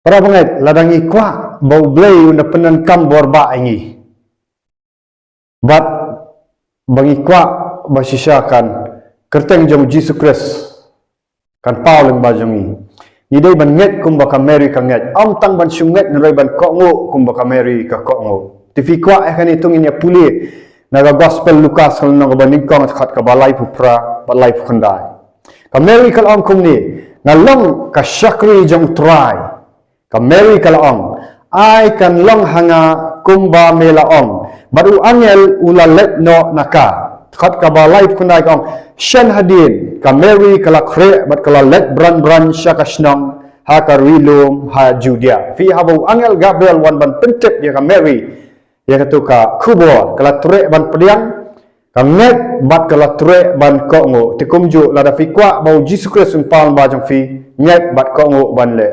Para banget ladangi kwa bau blay una penan kam borba ingi. Bat bangi kwa basisyakan kerteng jong Jesus Christ kan Paul ba jongi. Ni dai ban nget kum baka Mary ka nget. Am tang ban sunget nroi ban ko ngo kum baka Mary ka ko ngo. Tifi kwa kan itung inya puli naga gospel Lukas kal naga baning kong khat ka balai pupra balai phundai. Ka Mary kal am kum ni ngalong ka syakri jong trai. Ka Mary kal am ai kan long hanga kumba mela om baru angel ula let no naka khat ka balai phundai kong shen hadin ka Mary kala khre bat kala let bran syakasnong ha ka rilum ha Judea fi habu angel Gabriel wan ban pentep ya ka Mary ya katu ka kubor kala ture ban pediang ka nget bat kala ture ban ko ngo tikumju lada fi kwa bau Jesus Christ un pal ba jong fi nget bat ko ngo ban le